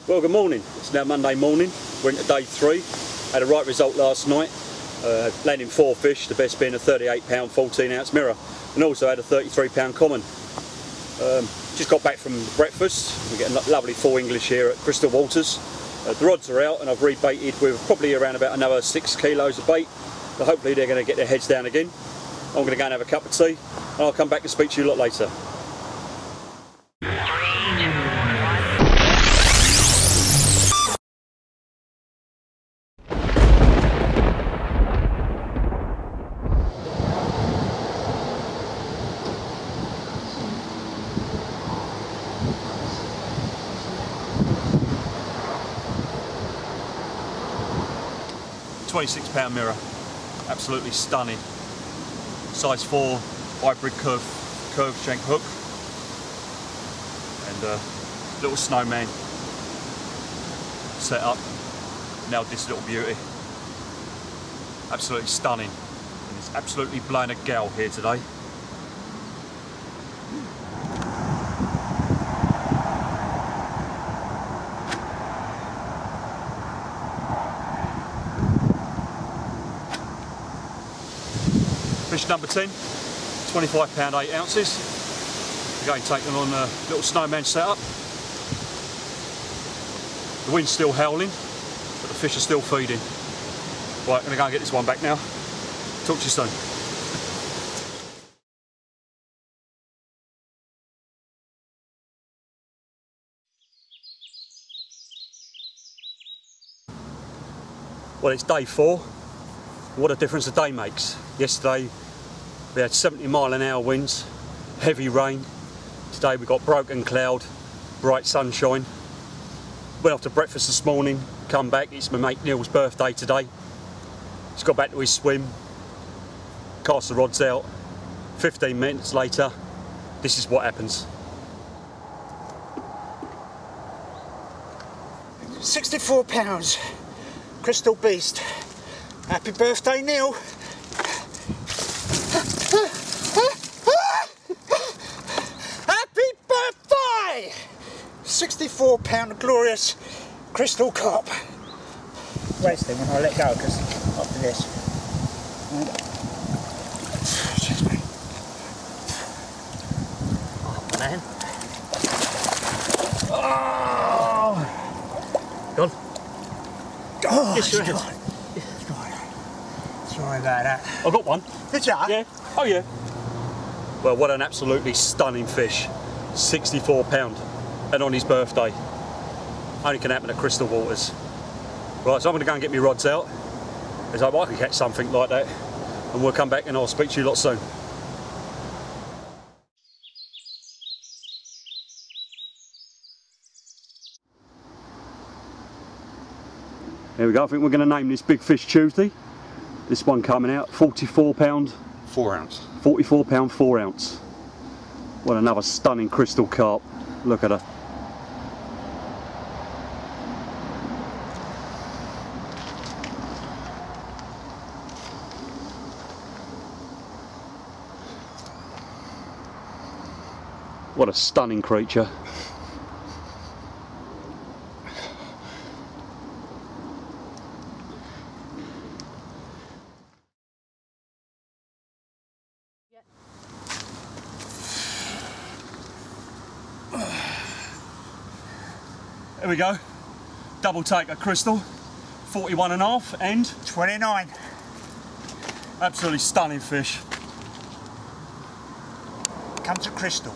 Well, good morning. It's now Monday morning. We're into day 3. Had a right result last night. Landing 4 fish, the best being a 38-pound 14-ounce mirror, and also had a 33-pound common. Just got back from breakfast. We get a lovely 4 English here at Crystal Waters. The rods are out and I've rebaited with probably around about another 6 kilos of bait. So hopefully they're going to get their heads down again. I'm going to go and have a cup of tea and I'll come back and speak to you a lot later. £26 mirror, absolutely stunning. Size 4 hybrid curved shank hook, and little snowman set up. Now this little beauty, absolutely stunning, and it's absolutely blowing a gale here today. Fish number 10, 25-pound 8 ounces. Again taking on a little snowman setup. The wind's still howling, but the fish are still feeding. Right, I'm going to go and get this one back now. Talk to you soon. Well, it's day 4. What a difference a day makes. Yesterday we had 70-mile-an-hour winds, heavy rain. Today we got broken cloud, bright sunshine. Went off to breakfast this morning, come back, it's my mate Neil's birthday today. He's got back to his swim, cast the rods out. 15 minutes later, this is what happens. 64 pounds, Crystal Beast. Happy birthday, Neil. Happy birthday! 64-pound glorious crystal carp. Wait then when I let go, because after this. Oh, man. Oh! Gone? Oh, yes, you're right. Sorry about that. I got one. Did ya? Yeah. Oh yeah. Well, what an absolutely stunning fish. 64-pound, and on his birthday. Only can happen at Crystal Waters. Right, so I'm going to go and get my rods out. Because I can catch something like that. And we'll come back and I'll speak to you a lot soon. There we go. I think we're going to name this Big Fish Tuesday. This one coming out, 44-pound 4 ounce. 44-pound 4 ounce. What another stunning crystal carp. Look at her. What a stunning creature. There we go, double take at Crystal, 41.5 and 29. Absolutely stunning fish. Come to Crystal.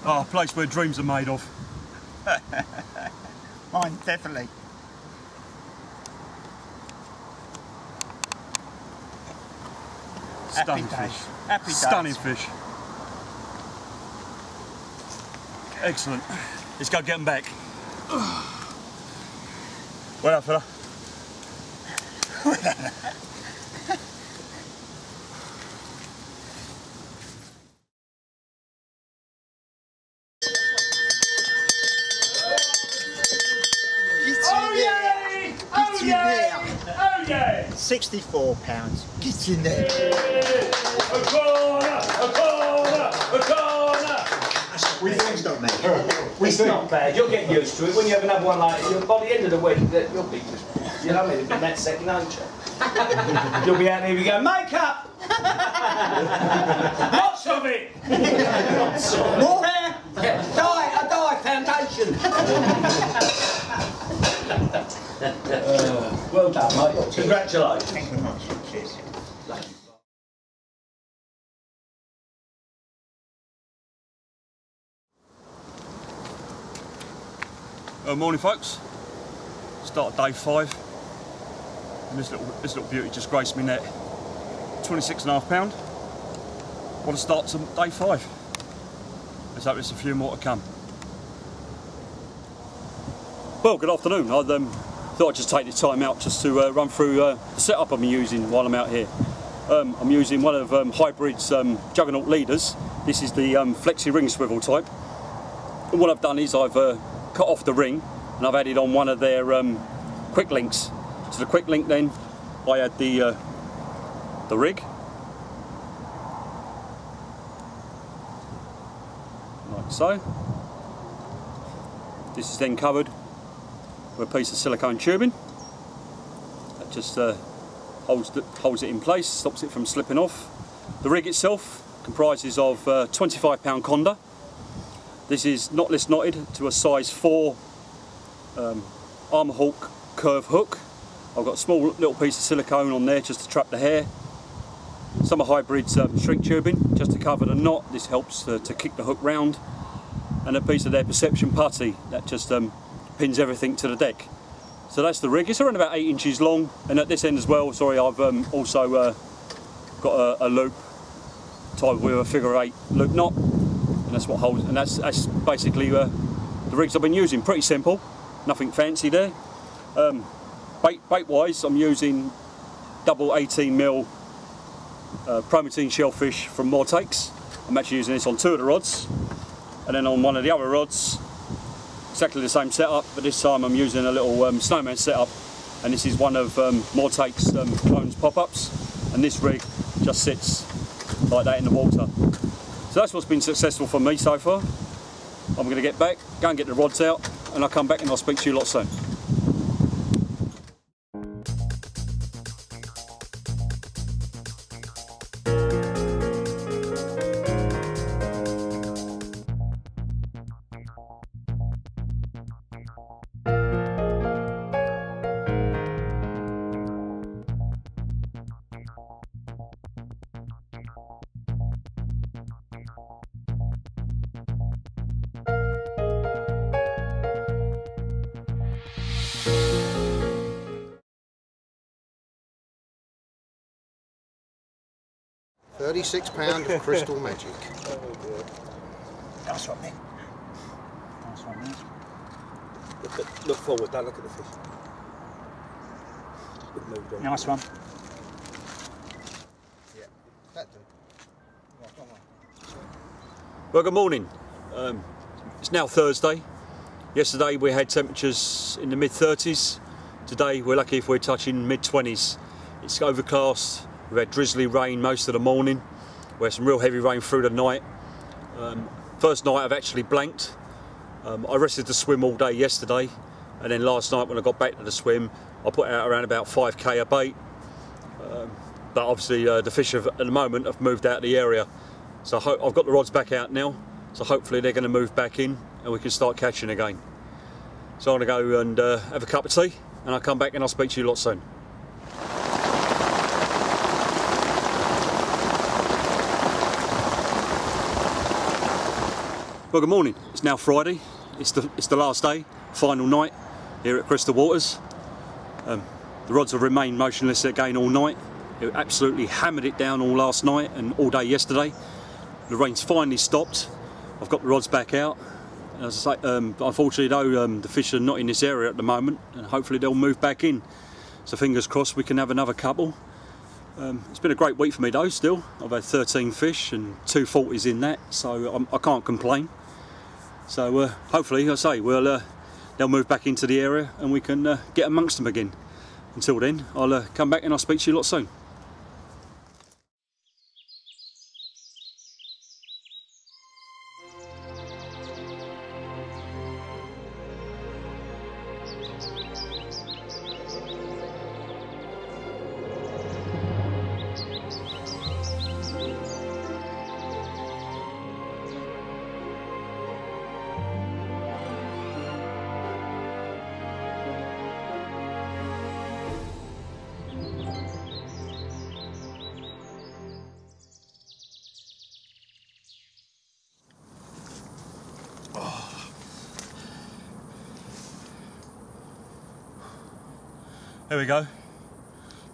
Oh, a place where dreams are made of. Mine, definitely. Stunning Happy fish. days. Happy days. Stunning fish. Excellent. Let's go get them back. Well done, fella. Oh yeah! Oh yeah! Oh yeah! 64 pounds. Get in there. A corner! A corner! A corner! We not bad. It's not bad. You'll get used to it. When you have another one like it, by the end of the week, you'll be, you know what I mean? It'll be that second, won't you? You'll be out there, we go, makeup! Lots of it! More hair! A dye foundation! Well done, mate. Congratulations. Thank you very much. Cheers. Morning folks, start of day 5 and this little beauty just graced me net, 26.5 pound. What a start to day 5. Let's hope there's a few more to come. Well, good afternoon. I thought I'd just take this time out just to run through the setup I'm using while I'm out here. I'm using one of Hybrid's Juggernaut leaders. This is the flexi ring swivel type. And what I've done is I've cut off the ring and I've added on one of their quick links. To the quick link then I add the rig, like so. This is then covered with a piece of silicone tubing that just holds it in place, stops it from slipping off. The rig itself comprises of 25 pound conda. This is knotless knotted to a size 4 armour hawk curve hook. I've got a small little piece of silicone on there just to trap the hair. Some of Hybrid's shrink tubing just to cover the knot. This helps to kick the hook round. And a piece of their perception putty that just pins everything to the deck. So that's the rig. It's around about 8 inches long, and at this end as well, sorry, I've also got a loop tied with a figure 8 loop knot. That's what holds, and that's basically the rigs I've been using. Pretty simple, nothing fancy there. Bait wise, I'm using double 18mm Promatine shellfish from More Takes. I'm actually using this on 2 of the rods, and then on one of the other rods, exactly the same setup, but this time I'm using a little snowman setup, and this is one of More Takes clones pop-ups, and this rig just sits like that in the water. So that's what's been successful for me so far. I'm going to get back, go and get the rods out, and I'll come back and I'll speak to you lot soon. £36 of crystal magic. Nice one, mate. Nice one, mate. Look forward, don't look at the fish. Nice one. Yeah, that do. Well, good morning. It's now Thursday. Yesterday we had temperatures in the mid-30s. Today we're lucky if we're touching mid-20s. It's overcast. We've had drizzly rain most of the morning. We had some real heavy rain through the night. First night I've actually blanked. I rested the swim all day yesterday, and then last night when I got back to the swim I put out around about 5k a bait. But obviously the fish at the moment have moved out of the area. So I've got the rods back out now, so hopefully they're going to move back in and we can start catching again. So I'm going to go and have a cup of tea, and I'll come back and I'll speak to you lot soon. Well, good morning. It's now Friday. It's the last day, final night here at Crystal Waters. The rods have remained motionless again all night. It absolutely hammered it down all last night and all day yesterday. The rain's finally stopped. I've got the rods back out. As I say, unfortunately though, the fish are not in this area at the moment, and hopefully they'll move back in. So fingers crossed we can have another couple. It's been a great week for me though still. I've had 13 fish and 2 40s in that, so I can't complain. So hopefully, I say, they'll move back into the area and we can get amongst them again. Until then, I'll come back and I'll speak to you lot soon. There we go.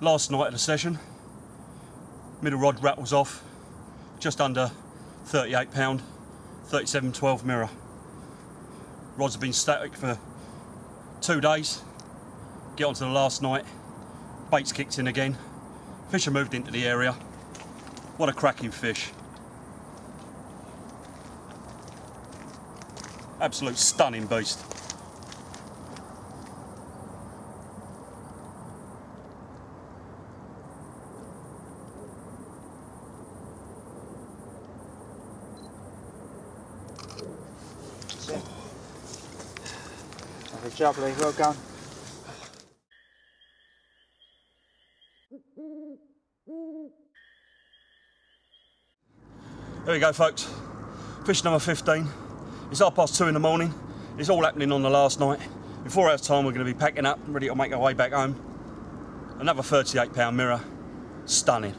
Last night of the session. Middle rod rattles off. Just under 38 pound, 3712 mirror. Rods have been static for 2 days. Get on to the last night. Bait's kicked in again. Fish have moved into the area. What a cracking fish. Absolute stunning beast. Have a jubbly, well done. There we go, folks. Fish number 15. It's 2:30 in the morning. It's all happening on the last night. In 4 hours' time, we're going to be packing up, ready to make our way back home. Another 38 pound mirror. Stunning.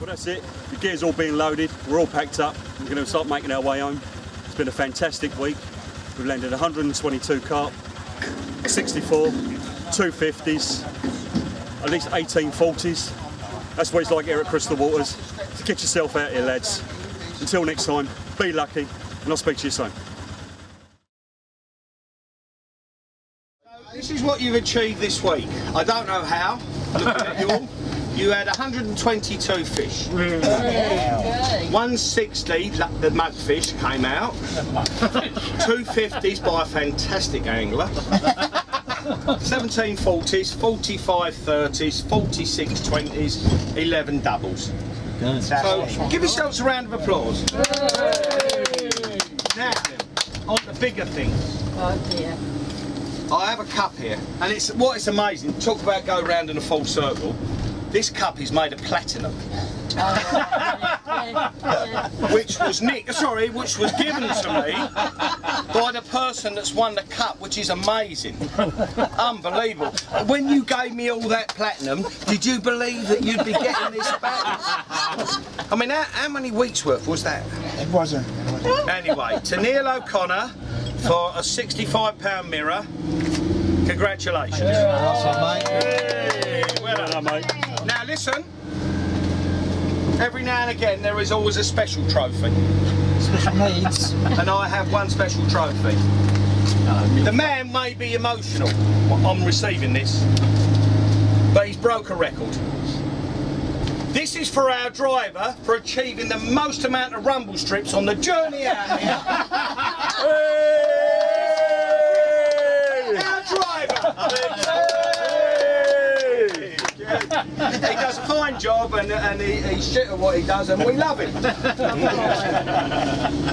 Well, that's it. The gear's all being loaded. We're all packed up. We're going to start making our way home. It's been a fantastic week. We've landed 122 carp, 64, 250s, at least 18 40s. That's what it's like here at Crystal Waters. So get yourself out here, lads. Until next time, be lucky, and I'll speak to you soon. This is what you've achieved this week. I don't know how, looking at you all. You had 122 fish. 160, the mudfish came out. 250s by a fantastic angler. 17 40s, 45 30s, 46 20s, 11 doubles. So give yourselves a round of applause. Now, on the bigger things. Oh dear. I have a cup here, and it's amazing. Talk about go round in a full circle. This cup is made of platinum, which was given to me by the person that's won the cup, which is amazing, unbelievable. When you gave me all that platinum, did you believe that you'd be getting this back? I mean, how many weeks worth was that? It wasn't. Anyway, to Neil O'Connor for a 65 pound mirror. Congratulations. Hey, well done, mate. Now listen, every now and again there is always a special trophy. Special needs. And I have one special trophy. The man may be emotional on receiving this, but he's broke a record. This is for our driver for achieving the most amount of rumble strips on the journey out here. Our driver! He does a fine job and he's shit at what he does and we love him.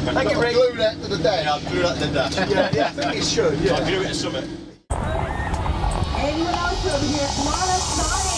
Thank you, Rick. Glue that to the dash. I'll glue that to the dash. Yeah, I think it should. Yeah. I'll glue it to something. Anyone else over here? Come on, let's try it.